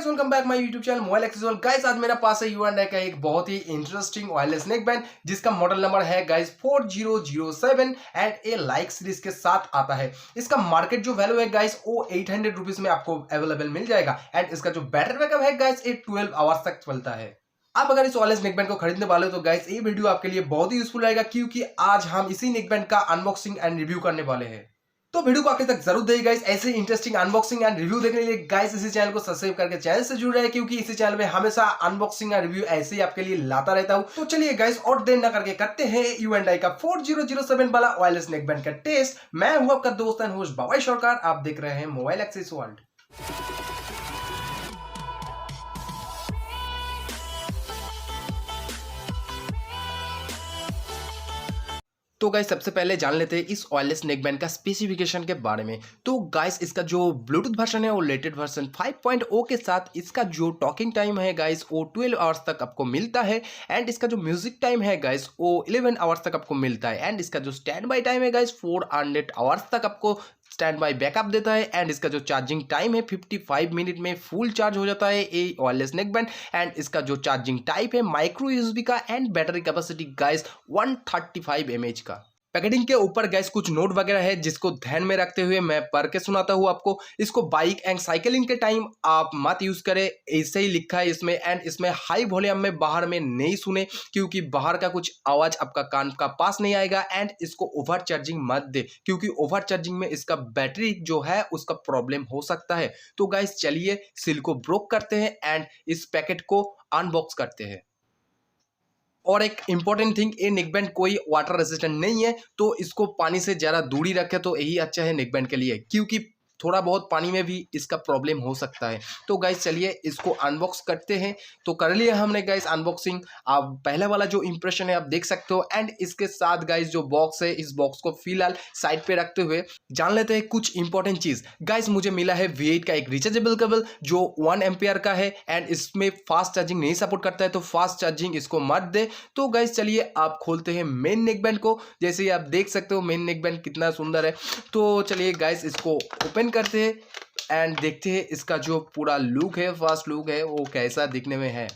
Guys welcome back my YouTube channel mobile accessories. Guys आज मेरा पास है यूएनआई का एक बहुत ही इंटरेस्टिंग वायरलेस नेक बैंड जिसका मॉडल नंबर है guys 4007 and A like series के साथ आता है। इसका मार्केट जो वैल्यू है गाइस वो 800 रुपीज में आपको अवेलेबल मिल जाएगा एंड इसका जो बैटरी बैकअप है गाइस ये 12 आवर्स तक चलता है। आप अगर इस वायरलेस नेकबैंड को खरीदने वाले हो तो गाइस ये वीडियो आपके लिए बहुत ही यूजफुल रहेगा क्योंकि आज हम इसी नेकबैंड का अनबॉक्सिंग एंड रिव्यू करने वाले हैं। तो वीडियो को आखिर तक जरूर देखिए गाइस। ऐसे इंटरेस्टिंग अनबॉक्सिंग एंड रिव्यू देखने के लिए गाइस इसी चैनल को सब्सक्राइब करके चैनल से जुड़ रहे हैं क्योंकि इसी चैनल में हमेशा अनबॉक्सिंग एंड रिव्यू ऐसे ही आपके लिए लाता रहता हूं। तो चलिए गाइस और देर ना करके करते हैं यूएनआई का 4007 वाला वायरलेस नेकबैंड का टेस्ट। मैं हूं आपका दोस्त एंड होस्ट बाबाई सरकार। आप देख रहे हैं मोबाइल एक्सेस वर्ल्ड। तो गाइस सबसे पहले जान लेते हैं इस वायरलेस नेकबैंड का स्पेसिफिकेशन के बारे में। तो गाइस इसका जो ब्लूटूथ वर्जन है वो लेटेस्ट वर्जन 5.0 के साथ इसका जो टॉकिंग टाइम है गाइस वो 12 आवर्स तक आपको मिलता है एंड इसका जो म्यूजिक टाइम है गाइस वो 11 आवर्स तक आपको मिलता है एंड इसका जो स्टैंड बाय टाइम है गाइस 400 आवर्स तक आपको स्टैंड बाय बैकअप देता है एंड इसका जो चार्जिंग टाइम है 55 मिनट में फुल चार्ज हो जाता है ये वायरलेस नेकबैंड एंड इसका जो चार्जिंग टाइप है माइक्रो यूएसबी का and battery capacity guys 135 mAh का। पैकेजिंग के ऊपर गाइस कुछ नोट वगैरह है जिसको ध्यान में रखते हुए मैं पढ़ के सुनाता हूँ आपको। इसको बाइक एंड साइकिलिंग के टाइम आप मत यूज करें, ऐसे ही लिखा है इसमें एंड इसमें हाई वॉल्यूम में बाहर में नहीं सुने क्योंकि बाहर का कुछ आवाज आपका कान का पास नहीं आएगा एंड इसको ओवर चार्जिंग मत दे क्योंकि ओवर चार्जिंग में इसका बैटरी जो है उसका प्रॉब्लम हो सकता है। तो गाइस चलिए सील को ब्रोक करते हैं एंड इस पैकेट को अनबॉक्स करते हैं। और एक इंपॉर्टेंट थिंग, ये नेकबैंड कोई वाटर रेजिस्टेंट नहीं है तो इसको पानी से ज़्यादा दूरी रखे तो यही अच्छा है नेकबैंड के लिए क्योंकि थोड़ा बहुत पानी में भी इसका प्रॉब्लम हो सकता है। तो गाइस चलिए इसको अनबॉक्स करते हैं। तो कर लिया हमने गाइस अनबॉक्सिंग। आप पहला वाला जो इंप्रेशन है आप देख सकते हो एंड इसके साथ गाइस जो बॉक्स है इस बॉक्स को फिलहाल साइड पे रखते हुए जान लेते हैं कुछ इंपॉर्टेंट चीज़। गाइस मुझे मिला है V8 का एक रिचार्जेबल केबल जो 1 एम्पियर का है एंड इसमें फास्ट चार्जिंग नहीं सपोर्ट करता है तो फास्ट चार्जिंग इसको मत दे। तो गाइस चलिए आप खोलते हैं मेन नेकबैंड को। जैसे ही आप देख सकते हो मेन नेकबैंड कितना सुंदर है। तो चलिए गाइस इसको ओपन करते हैं एंड देखते हैं इसका जो पूरा लुक है, फर्स्ट लुक है वो कैसा दिखने में है।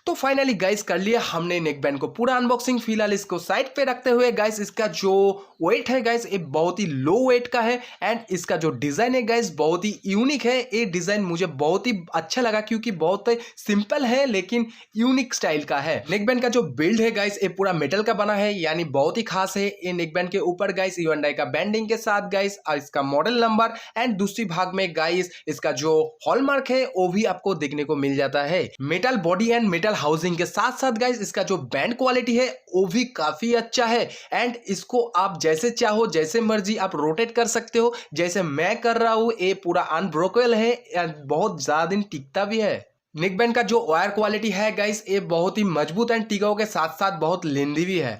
तो फाइनली गाइस कर लिया हमने नेकबैंड को पूरा अनबॉक्सिंग। फिलहाल इसको साइड पे रखते हुए गाइस इसका जो वेट है गाइस ये बहुत ही लो वेट का है एंड इसका जो डिजाइन है गाइस बहुत ही यूनिक है। ये डिजाइन मुझे बहुत ही अच्छा लगा क्योंकि बहुत सिंपल है लेकिन यूनिक स्टाइल का है। नेकबैंड का जो बिल्ड है गाइस ये पूरा मेटल का बना है यानी बहुत ही खास है। ये नेकबैंड के ऊपर गाइस यूएनआई का बैंडिंग के साथ गाइस इसका मॉडल नंबर एंड दूसरी भाग में गाइस इसका जो हॉलमार्क है वो भी आपको देखने को मिल जाता है। Metal body and metal housing के साथ साथ गाइस इसका जो बैंड क्वालिटी है वो भी काफी अच्छा है एंड इसको आप जैसे चाहो जैसे मर्जी आप रोटेट कर सकते हो जैसे मैं कर रहा हूं। ये पूरा अनब्रोकेबल है एंड बहुत ज्यादा दिन टिकता भी है। नेकबैंड का जो वायर क्वालिटी है गाइस ये बहुत ही मजबूत एंड टिकाऊ के साथ साथ बहुत लेंदी भी है।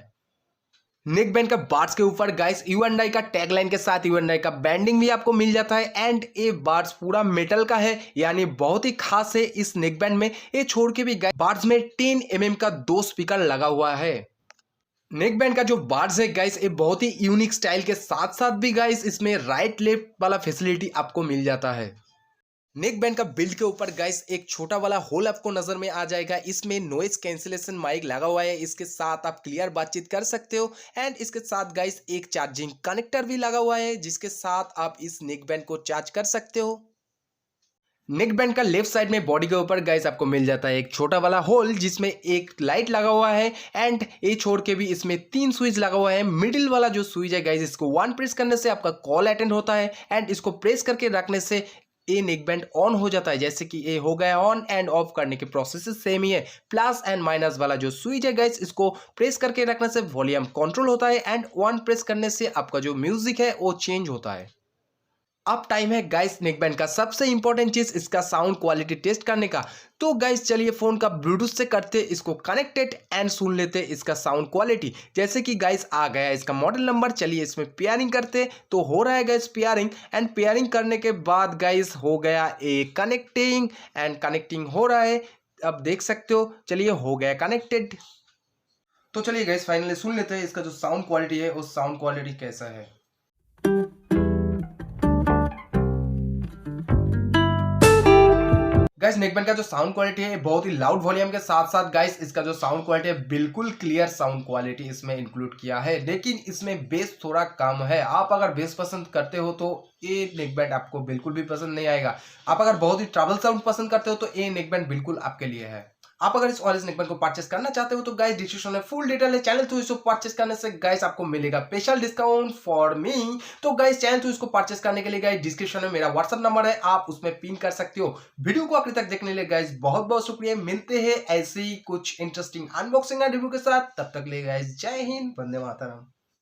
नेकबैंड का बार्ड्स के ऊपर गाइस यूएनआई का टैगलाइन के साथ यूएनआई का बैंडिंग भी आपको मिल जाता है एंड ये बार्ड्स पूरा मेटल का है यानी बहुत ही खास है इस नेकबैंड में। ये छोड़ के भी गाइस बार्ड्स में 10 mm का 2 स्पीकर लगा हुआ है। नेकबैंड का जो बार्ड्स है गाइस ये बहुत ही यूनिक स्टाइल के साथ साथ भी गाइस इसमें राइट लेफ्ट वाला फैसिलिटी आपको मिल जाता है। नेकबैंड का बिल्ड के ऊपर गाइस एक छोटा वाला होल आपको नजर में आ जाएगा। इसमें नॉइज कैंसिलेशन माइक लगा हुआ है, इसके साथ आप क्लियर बातचीत कर सकते हो एंड इसके साथ गाइस एक चार्जिंग कनेक्टर भी लगा हुआ है जिसके साथ आप इस नेकबैंड को चार्ज कर सकते हो। नेकबैंड का लेफ्ट साइड में बॉडी के ऊपर गाइस आपको मिल जाता है एक छोटा वाला होल जिसमें एक लाइट लगा हुआ है एंड ये छोड़ के भी इसमें 3 स्विच लगा हुआ है। मिडिल वाला जो स्विच है गाइस इसको 1 प्रेस करने से आपका कॉल अटेंड होता है एंड इसको प्रेस करके रखने से ये नेकबैंड ऑन हो जाता है। जैसे कि ये हो गया ऑन एंड ऑफ करने के प्रोसेस सेम ही है। प्लस एंड माइनस वाला जो स्विच है गाइस इसको प्रेस करके रखने से वॉल्यूम कंट्रोल होता है एंड 1 प्रेस करने से आपका जो म्यूजिक है वो चेंज होता है। अब टाइम है गाइस नेकबैंड का सबसे इंपॉर्टेंट चीज इसका साउंड क्वालिटी टेस्ट करने का। तो गाइस चलिए फोन का ब्लूटूथ से करते इसको कनेक्टेड एंड सुन लेते इसका साउंड क्वालिटी। जैसे कि गाइस आ गया इसका मॉडल नंबर, चलिए इसमें पेयरिंग करते तो हो रहा है गाइस पेयरिंग एंड पेयरिंग करने के बाद गाइस हो गया एक कनेक्टिंग एंड कनेक्टिंग हो रहा है। अब देख सकते हो चलिए हो गया कनेक्टेड। तो चलिए गाइस फाइनली सुन लेते हैं इसका जो साउंड क्वालिटी है उस साउंड क्वालिटी कैसा है। गाइस नेकबैंड का जो साउंड क्वालिटी है बहुत ही लाउड वॉल्यूम के साथ साथ गाइस इसका जो साउंड क्वालिटी है बिल्कुल क्लियर साउंड क्वालिटी इसमें इंक्लूड किया है, लेकिन इसमें बेस थोड़ा कम है। आप अगर बेस पसंद करते हो तो ये नेकबैंड आपको बिल्कुल भी पसंद नहीं आएगा। आप अगर बहुत ही ट्रबल साउंड पसंद करते हो तो ये नेकबैंड बिल्कुल आपके लिए है। आप अगर इस ऑरेंज नेकबैंड को परचेस करना चाहते हो तो गाइस डिस्क्रिप्शन में फुल डिटेल है। चैनल थ्रू इसको परचेस करने से गाइस आपको मिलेगा स्पेशल डिस्काउंट फॉर मी। तो गाइस चैनल थ्रू इसको परचेस करने के लिए गाइस डिस्क्रिप्शन में मेरा व्हाट्सएप नंबर है, आप उसमें पिन कर सकते हो। वीडियो को आखिर तक देखने के लिए गाइस बहुत बहुत शुक्रिया। मिलते हैं ऐसे ही कुछ इंटरेस्टिंग अनबॉक्सिंग एंड रिव्यू के साथ, तब तक ले गाइस जय हिंद, वंदे मातरम।